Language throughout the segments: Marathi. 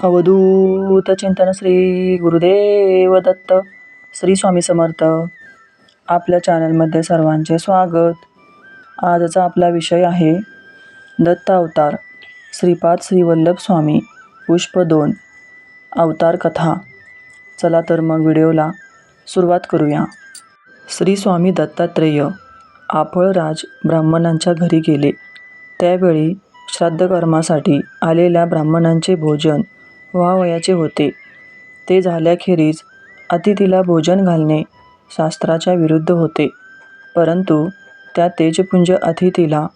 अवधूत चिंतन श्री गुरुदेव दत्त. श्री स्वामी समर्थ. आपल्या चॅनलमध्ये सर्वांचे स्वागत. आजचा आपला विषय आहे दत्त अवतार श्रीपाद श्री वल्लभ स्वामी पुष्प 2 अवतार कथा. चला तर मग व्हिडिओला सुरुवात करूया. श्री स्वामी दत्तात्रेय आपळराज ब्राह्मणांच्या घरी गेले. त्यावेळी श्राद्धकर्मासाठी आलेल्या ब्राह्मणांचे भोजन व्हावयाचे होते. ते झाल्याखेरीज अतिथीला भोजन घालणे शास्त्राच्या विरुद्ध होते. परंतु त्या तेजपुंज अतिथीला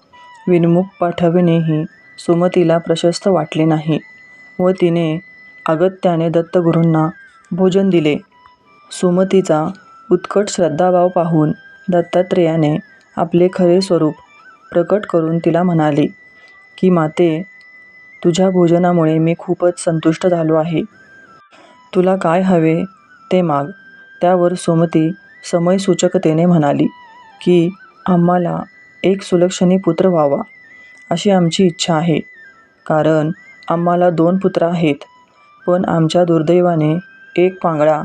विनमुख पाठविणेही सुमतीला प्रशस्त वाटले नाही व तिने अगत्याने दत्तगुरूंना भोजन दिले. सुमतीचा उत्कट श्रद्धाभाव पाहून दत्तात्रेयाने आपले खरे स्वरूप प्रकट करून तिला म्हणाले की माते, तुझ्या भोजनामुळे मी खूपच संतुष्ट झालो आहे. तुला काय हवे ते माग. त्यावर सुमती समयसूचकतेने म्हणाली की आम्हाला एक सुलक्षणी पुत्र व्हावा अशी आमची इच्छा आहे. कारण आम्हाला 2 पुत्र आहेत, पण आमच्या दुर्दैवाने एक पांगळा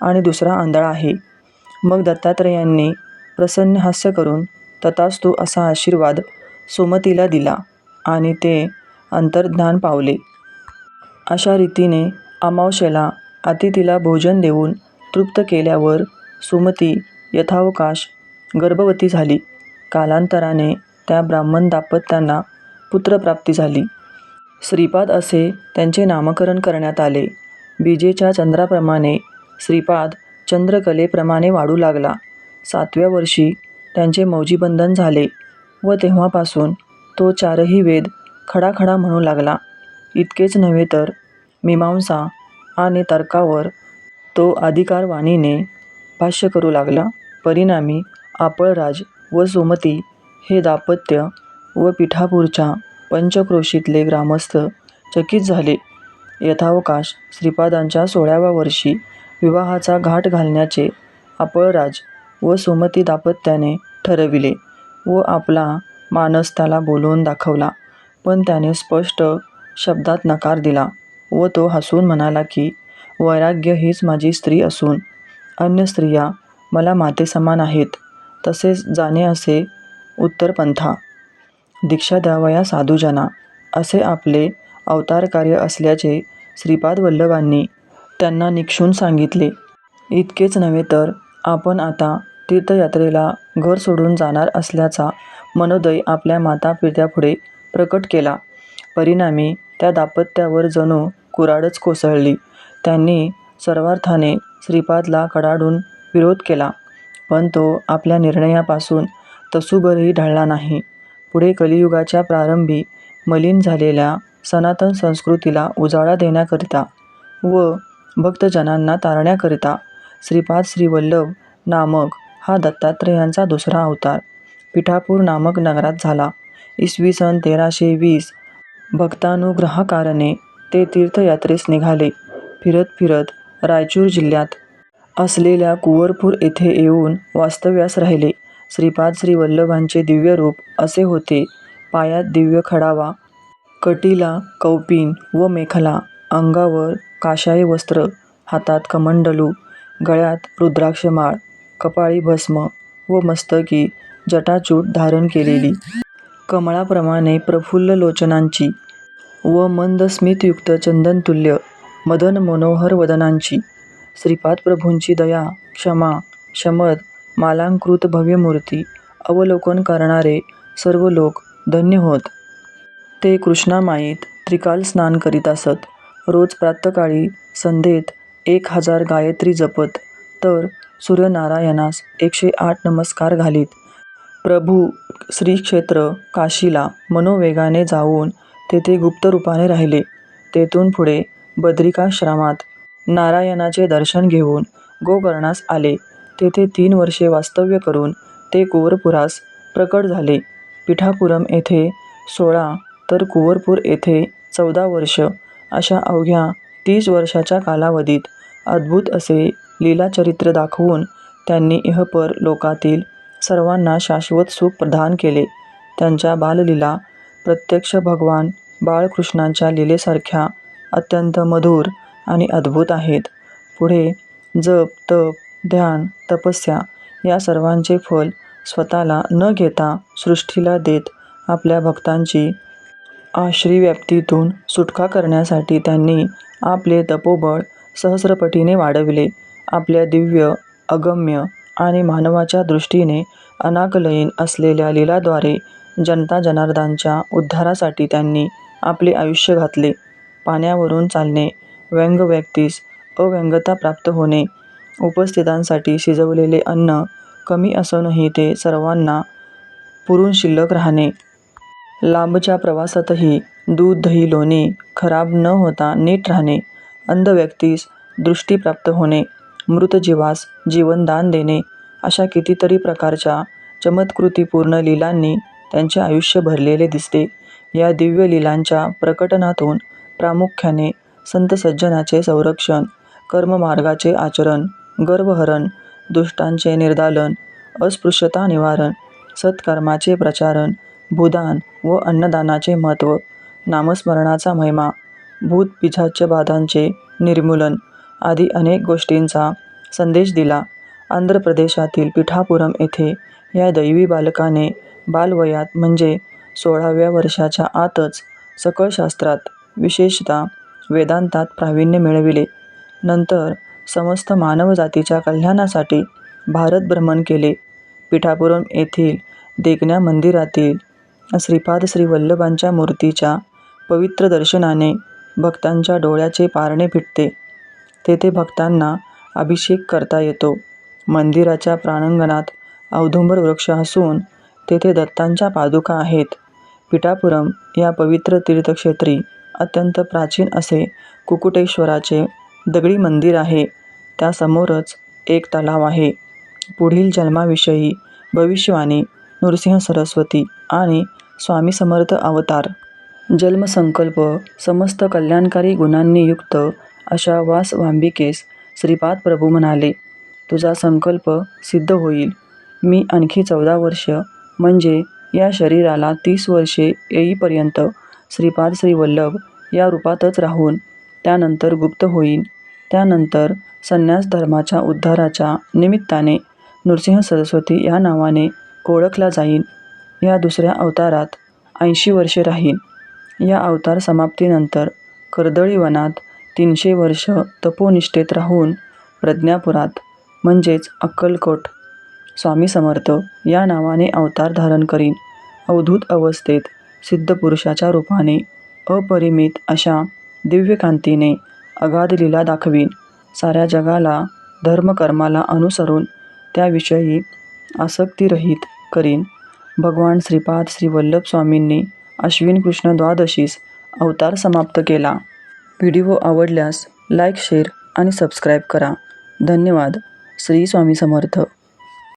आणि दुसरा आंधळा आहे. मग दत्तात्रेयांनी प्रसन्न हास्य करून तथास्तु असा आशीर्वाद सुमतीला दिला आणि ते अंतर्धान पावले. अशा रीतीने अमावास्येला अतिथीला भोजन देऊन तृप्त केल्यावर सुमती यथावकाश गर्भवती झाली. कालांतराने त्या ब्राह्मण दाम्पत्यांना पुत्रप्राप्ती झाली. श्रीपाद असे त्यांचे नामकरण करण्यात आले. विजेच्या चंद्राप्रमाणे श्रीपाद चंद्रकलेप्रमाणे वाढू लागला. 7व्या वर्षी त्यांचे मौजीबंधन झाले व तेव्हापासून तो 4ही वेद खडाखडा म्हणू लागला. इतकेच नव्हे तर मीमांसा आणि तर्कावर तो अधिकारवाणीने भाष्य करू लागला. परिणामी आपळराज व सुमती हे दाम्पत्य व पिठापूरच्या पंचक्रोशीतले ग्रामस्थ चकित झाले. यथावकाश श्रीपादांच्या 16व्या वर्षी विवाहाचा घाट घालण्याचे आपळराज व सुमती दाम्पत्याने ठरविले व आपला मानस त्याला बोलवून दाखवला. पण त्याने स्पष्ट शब्दात नकार दिला व तो हसून म्हणाला की वैराग्य हीच माझी स्त्री असून अन्य स्त्रिया मला मातेसमान आहेत. तसेच जाणे असे उत्तरपंथा. दीक्षा द्यावया साधुजना असे आपले अवतारकार्य असल्याचे श्रीपाद वल्लभांनी त्यांना निक्षून सांगितले. इतकेच नव्हे तर आपण आता तीर्थयात्रेला घर सोडून जाणार असल्याचा मनोदय आपल्या मातापित्यापुढे प्रकट केला. परिणामी त्या दाम्पत्यावर जणू कुऱ्हाडच कोसळली. त्यांनी सर्वार्थाने श्रीपादला कडाडून विरोध केला, पण तो आपल्या निर्णयापासून तसूभरही ढळला नाही. पुढे कलियुगाच्या प्रारंभी मलिन झालेल्या सनातन संस्कृतीला उजाळा देण्याकरिता व भक्तजनांना तारण्याकरिता श्रीपाद श्री वल्लभ नामक हा दत्तात्रेयांचा दुसरा अवतार पिठापूर नामक नगरात झाला. इसवी सन 1320 भक्तानुग्रहाकारणे ते तीर्थयात्रेस निघाले. फिरत फिरत रायचूर जिल्ह्यात असलेल्या कुंवरपूर येथे येऊन वास्तव्यास राहिले. श्रीपाद श्री वल्लभांचे दिव्य रूप असे होते. पायात दिव्य खडावा, कटीला कौपीन व मेखला, अंगावर काशाय वस्त्र, हातात कमंडलू, गळ्यात रुद्राक्षमाळ, कपाळी भस्म व मस्तकी जटाजूट धारण केलेली, कमळाप्रमाणे प्रफुल्ल लोचनांची व मंद स्मितयुक्त चंदनतुल्य मदन मनोहर वदनांची श्रीपाद प्रभूंची दया, क्षमा, शमद मालांकृत भव्य मूर्ती अवलोकन करणारे सर्व लोक धन्य होत. ते कृष्णामाईत त्रिकाल स्नान करीत असत. रोज प्रातःकाळी संध्येत 1000 गायत्री जपत तर सूर्यनारायणास 108 नमस्कार घालीत. प्रभू श्रीक्षेत्र काशीला मनोवेगाने जाऊन तेथे गुप्त रूपाने राहिले. तेथून पुढे बद्रिकाश्रमात नारायणाचे दर्शन घेऊन गोकर्णास आले. तेथे 3 वर्षे वास्तव्य करून ते कुंवरपुरास प्रकट झाले. पिठापुरम येथे 16 तर कुंवरपूर येथे 14 वर्ष अशा अवघ्या 30 वर्षाच्या कालावधीत अद्भुत असे लीलाचरित्र दाखवून त्यांनी इहपर लोकातील सर्वांना शाश्वत सुख प्रदान केले. त्यांच्या बाललीला प्रत्यक्ष भगवान बाळकृष्णांच्या लीलेसारख्या अत्यंत मधुर आणि अद्भुत आहेत. पुढे जप, तप, ध्यान, तपस्या या सर्वांचे फल स्वतःला न घेता सृष्टीला देत आपल्या भक्तांची आश्रीव्याप्तीतून सुटका करण्यासाठी त्यांनी आपले तपोबळ सहस्रपटीने वाढविले. आपल्या दिव्य, अगम्य आणि मानवाच्या दृष्टीने अनाकलनीय असलेल्या लीलाद्वारे जनता जनार्दनाच्या उद्धारासाठी त्यांनी आपले आयुष्य घातले. पाण्यावरून चालणे, व्यंग व्यक्तीस अव्यंगता प्राप्त होणे, उपस्थितांसाठी शिजवलेले अन्न कमी असूनही ते सर्वांना पुरून शिल्लक राहणे, लांबच्या प्रवासातही दूध दही लोणी खराब न होता नीट राहणे, अंध व्यक्तीस दृष्टी प्राप्त होणे, मृत जीवास जीवनदान देणे अशा कितीतरी प्रकारच्या चमत्कृतीपूर्ण लीलांनी त्यांचे आयुष्य भरलेले दिसते. या दिव्य लीलांच्या प्रकटनातून प्रामुख्याने संत सज्जनाचे संरक्षण, कर्ममार्गाचे आचरण, गर्वहरण, दुष्टांचे निर्दालन, अस्पृश्यता निवारण, सत्कर्माचे प्रचारण, भूदान व अन्नदानाचे महत्त्व, नामस्मरणाचा महिमा, भूत पिशाचबाधांचे निर्मूलन आदी अनेक गोष्टींचा संदेश दिला. आंध्र प्रदेशातील पिठापुरम येथे या दैवी बालकाने बालवयात म्हणजे 16व्या वर्षाच्या आतच सकळ शास्त्रात, विशेषतः वेदांतात प्रावीण्य मिळविले. नंतर समस्त मानवजातीच्या कल्याणासाठी भारत भ्रमण केले. पिठापुरम येथील देखण्या मंदिरातील श्रीपाद श्री वल्लभांच्या मूर्तीच्या पवित्र दर्शनाने भक्तांच्या डोळ्याचे पारणे फिटते. तेथे भक्तांना अभिषेक करता येतो. मंदिराच्या प्रांगणात औदुंबर वृक्ष असून तेथे दत्तांच्या पादुका आहेत. पिठापुरम या पवित्र तीर्थक्षेत्री अत्यंत प्राचीन असे कुकुटेश्वराचे दगडी मंदिर आहे. त्यासमोरच एक तलाव आहे. पुढील जन्माविषयी भविष्यवाणी, नृसिंह सरस्वती आणि स्वामी समर्थ अवतार, जन्मसंकल्प, समस्त कल्याणकारी गुणांनी युक्त अशा वासवांबिकेस श्रीपाद प्रभू म्हणाले, तुझा संकल्प सिद्ध होईल. मी आणखी 14 वर्ष म्हणजे या शरीराला 30 वर्षे येईपर्यंत श्रीपाद श्री वल्लभ या रूपातच राहून त्यानंतर गुप्त होईन. त्यानंतर संन्यास धर्माच्या उद्धाराच्या निमित्ताने नृसिंह सरस्वती या नावाने ओळखला जाईन. या दुसऱ्या अवतारात 80 वर्षे राहीन. या अवतार समाप्तीनंतर कर्दळी वनात 300 वर्ष तपोनिष्ठेत राहून प्रज्ञापुरात म्हणजेच अक्कलकोट स्वामी समर्थ या नावाने अवतार धारण करीन. अवधूत अवस्थेत सिद्धपुरुषाच्या रूपाने अपरिमित अशा दिव्यकांतीने अगाध लीला दाखवीन. साऱ्या जगाला धर्मकर्माला अनुसरून त्याविषयी आसक्तिरहित करीन. भगवान श्रीपाद श्री वल्लभ स्वामींनी अश्विन कृष्ण द्वादशीस अवतार समाप्त केला. व्हिडिओ आवडल्यास लाईक, शेअर आणि सबस्क्राईब करा. धन्यवाद. श्री स्वामी समर्थ.